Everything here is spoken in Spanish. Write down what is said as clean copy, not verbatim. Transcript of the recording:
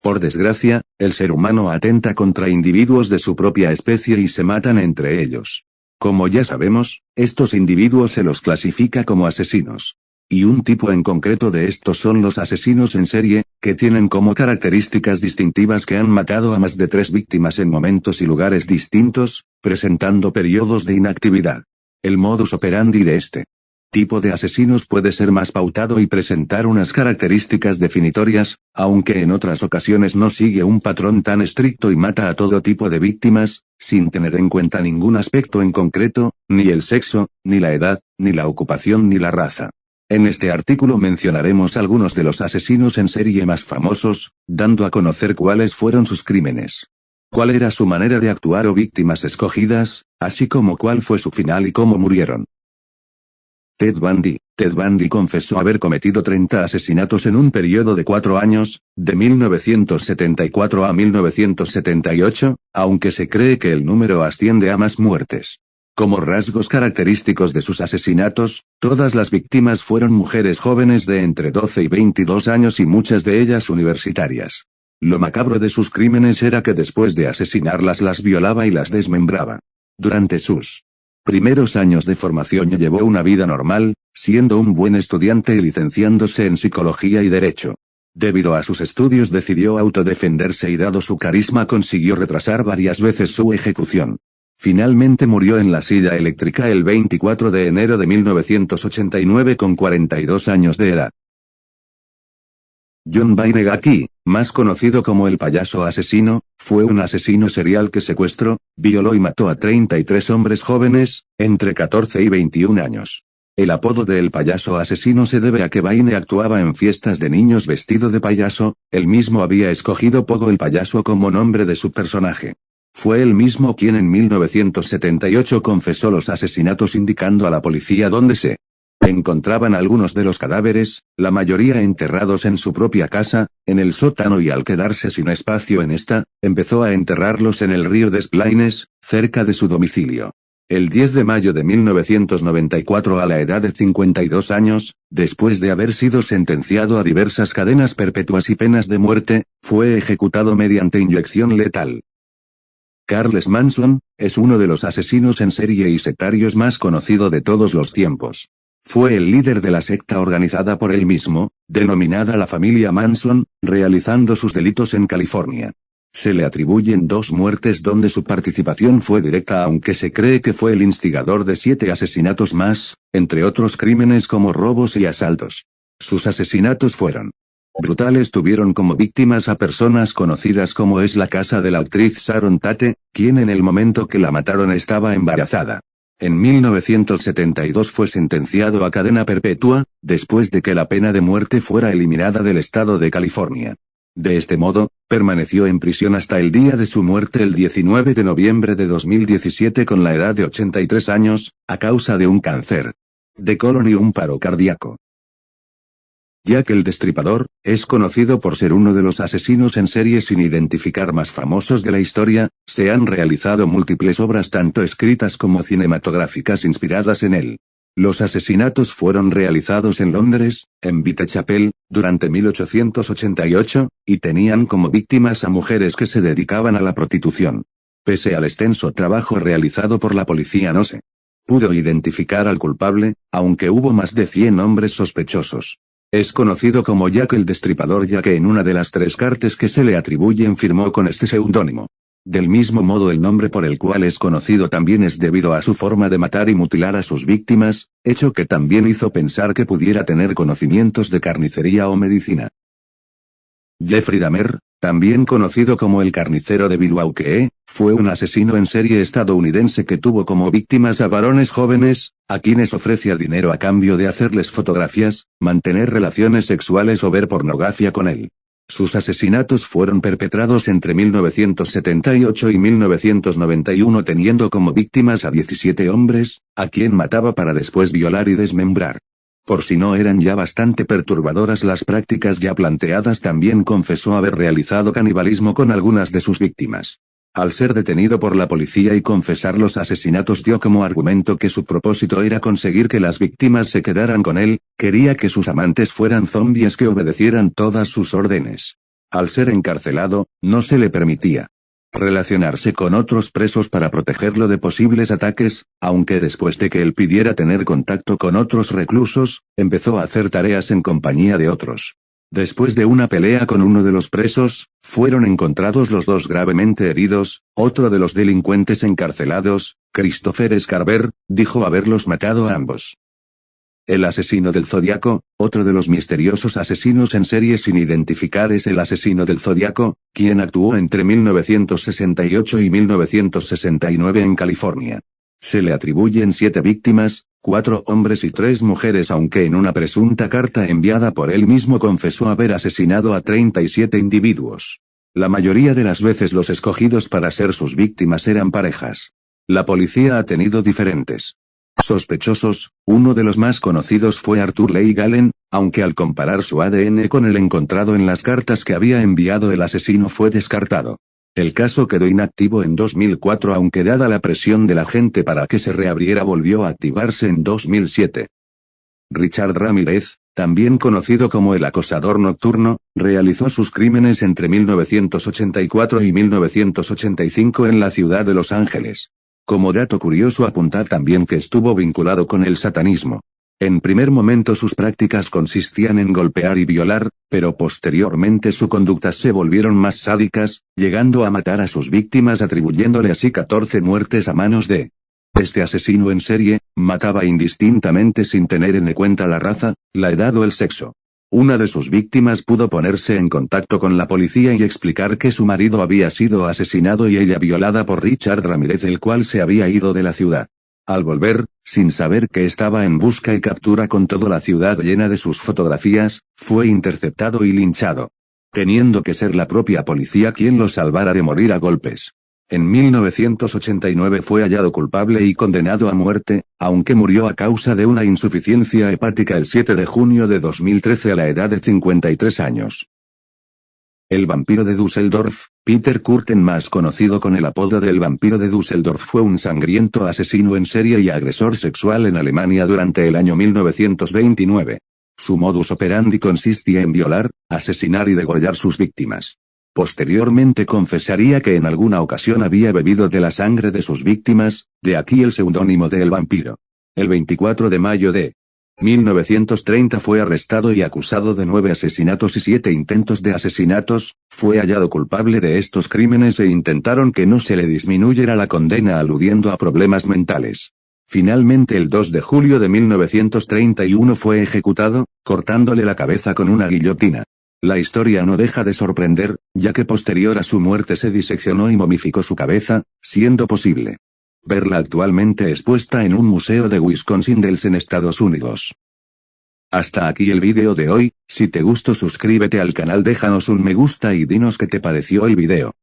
Por desgracia, el ser humano atenta contra individuos de su propia especie y se matan entre ellos. Como ya sabemos, estos individuos se los clasifica como asesinos. Y un tipo en concreto de estos son los asesinos en serie, que tienen como características distintivas que han matado a más de 3 víctimas en momentos y lugares distintos, presentando periodos de inactividad. El modus operandi de este tipo de asesinos puede ser más pautado y presentar unas características definitorias, aunque en otras ocasiones no sigue un patrón tan estricto y mata a todo tipo de víctimas, sin tener en cuenta ningún aspecto en concreto, ni el sexo, ni la edad, ni la ocupación ni la raza. En este artículo mencionaremos algunos de los asesinos en serie más famosos, dando a conocer cuáles fueron sus crímenes, cuál era su manera de actuar o víctimas escogidas, así como cuál fue su final y cómo murieron. Ted Bundy. Ted Bundy confesó haber cometido 30 asesinatos en un periodo de 4 años, de 1974 a 1978, aunque se cree que el número asciende a más muertes. Como rasgos característicos de sus asesinatos, todas las víctimas fueron mujeres jóvenes de entre 12 y 22 años y muchas de ellas universitarias. Lo macabro de sus crímenes era que después de asesinarlas las violaba y las desmembraba. Durante sus primeros años de formación llevó una vida normal, siendo un buen estudiante y licenciándose en psicología y derecho. Debido a sus estudios decidió autodefenderse y dado su carisma consiguió retrasar varias veces su ejecución. Finalmente murió en la silla eléctrica el 24 de enero de 1989 con 42 años de edad. John Wayne Gacy, más conocido como el payaso asesino, fue un asesino serial que secuestró, violó y mató a 33 hombres jóvenes, entre 14 y 21 años. El apodo de El Payaso Asesino se debe a que Wayne actuaba en fiestas de niños vestido de payaso, él mismo había escogido Pogo el Payaso como nombre de su personaje. Fue él mismo quien en 1978 confesó los asesinatos indicando a la policía dónde se encontraban algunos de los cadáveres, la mayoría enterrados en su propia casa, en el sótano y al quedarse sin espacio en esta, empezó a enterrarlos en el río Des Plaines, cerca de su domicilio. El 10 de mayo de 1994 a la edad de 52 años, después de haber sido sentenciado a diversas cadenas perpetuas y penas de muerte, fue ejecutado mediante inyección letal. Charles Manson, es uno de los asesinos en serie y sectarios más conocido de todos los tiempos. Fue el líder de la secta organizada por él mismo, denominada la familia Manson, realizando sus delitos en California. Se le atribuyen 2 muertes donde su participación fue directa aunque se cree que fue el instigador de 7 asesinatos más, entre otros crímenes como robos y asaltos. Sus asesinatos fueron brutales, tuvieron como víctimas a personas conocidas como es la casa de la actriz Sharon Tate, quien en el momento que la mataron estaba embarazada. En 1972 fue sentenciado a cadena perpetua, después de que la pena de muerte fuera eliminada del estado de California. De este modo, permaneció en prisión hasta el día de su muerte el 19 de noviembre de 2017 con la edad de 83 años, a causa de un cáncer de colon y un paro cardíaco. Jack el Destripador, es conocido por ser uno de los asesinos en serie sin identificar más famosos de la historia, se han realizado múltiples obras tanto escritas como cinematográficas inspiradas en él. Los asesinatos fueron realizados en Londres, en Whitechapel, durante 1888, y tenían como víctimas a mujeres que se dedicaban a la prostitución. Pese al extenso trabajo realizado por la policía no se pudo identificar al culpable, aunque hubo más de 100 hombres sospechosos. Es conocido como Jack el Destripador ya que en una de las 3 cartas que se le atribuyen firmó con este seudónimo. Del mismo modo el nombre por el cual es conocido también es debido a su forma de matar y mutilar a sus víctimas, hecho que también hizo pensar que pudiera tener conocimientos de carnicería o medicina. Jeffrey Dahmer, también conocido como el carnicero de Milwaukee, fue un asesino en serie estadounidense que tuvo como víctimas a varones jóvenes, a quienes ofrecía dinero a cambio de hacerles fotografías, mantener relaciones sexuales o ver pornografía con él. Sus asesinatos fueron perpetrados entre 1978 y 1991 teniendo como víctimas a 17 hombres, a quien mataba para después violar y desmembrar. Por si no eran ya bastante perturbadoras las prácticas ya planteadas, también confesó haber realizado canibalismo con algunas de sus víctimas. Al ser detenido por la policía y confesar los asesinatos dio como argumento que su propósito era conseguir que las víctimas se quedaran con él, quería que sus amantes fueran zombies que obedecieran todas sus órdenes. Al ser encarcelado, no se le permitía relacionarse con otros presos para protegerlo de posibles ataques, aunque después de que él pidiera tener contacto con otros reclusos, empezó a hacer tareas en compañía de otros. Después de una pelea con uno de los presos, fueron encontrados los dos gravemente heridos. Otro de los delincuentes encarcelados, Christopher Scarver, dijo haberlos matado a ambos. El asesino del Zodiaco, otro de los misteriosos asesinos en serie sin identificar, es el asesino del Zodiaco, quien actuó entre 1968 y 1969 en California. Se le atribuyen 7 víctimas, 4 hombres y 3 mujeres, aunque en una presunta carta enviada por él mismo confesó haber asesinado a 37 individuos. La mayoría de las veces los escogidos para ser sus víctimas eran parejas. La policía ha tenido diferentes sospechosos. Uno de los más conocidos fue Arthur Leigh Gallen, aunque al comparar su ADN con el encontrado en las cartas que había enviado el asesino fue descartado. El caso quedó inactivo en 2004, aunque dada la presión de la gente para que se reabriera volvió a activarse en 2007. Richard Ramírez, también conocido como el acosador nocturno, realizó sus crímenes entre 1984 y 1985 en la ciudad de Los Ángeles. Como dato curioso, apuntar también que estuvo vinculado con el satanismo. En primer momento sus prácticas consistían en golpear y violar, pero posteriormente sus conductas se volvieron más sádicas, llegando a matar a sus víctimas, atribuyéndole así 14 muertes a manos de este asesino en serie. Mataba indistintamente sin tener en cuenta la raza, la edad o el sexo. Una de sus víctimas pudo ponerse en contacto con la policía y explicar que su marido había sido asesinado y ella violada por Richard Ramírez, el cual se había ido de la ciudad. Al volver, sin saber que estaba en busca y captura con toda la ciudad llena de sus fotografías, fue interceptado y linchado, teniendo que ser la propia policía quien lo salvara de morir a golpes. En 1989 fue hallado culpable y condenado a muerte, aunque murió a causa de una insuficiencia hepática el 7 de junio de 2013 a la edad de 53 años. El vampiro de Düsseldorf, Peter Kürten, más conocido con el apodo del vampiro de Düsseldorf, fue un sangriento asesino en serie y agresor sexual en Alemania durante el año 1929. Su modus operandi consistía en violar, asesinar y degollar sus víctimas. Posteriormente confesaría que en alguna ocasión había bebido de la sangre de sus víctimas, de aquí el seudónimo de El Vampiro. El 24 de mayo de 1930 fue arrestado y acusado de 9 asesinatos y 7 intentos de asesinatos. Fue hallado culpable de estos crímenes e intentaron que no se le disminuyera la condena aludiendo a problemas mentales. Finalmente el 2 de julio de 1931 fue ejecutado, cortándole la cabeza con una guillotina. La historia no deja de sorprender, ya que posterior a su muerte se diseccionó y momificó su cabeza, siendo posible verla actualmente expuesta en un museo de Wisconsin Dells en Estados Unidos. Hasta aquí el vídeo de hoy. Si te gustó, suscríbete al canal, déjanos un me gusta y dinos qué te pareció el vídeo.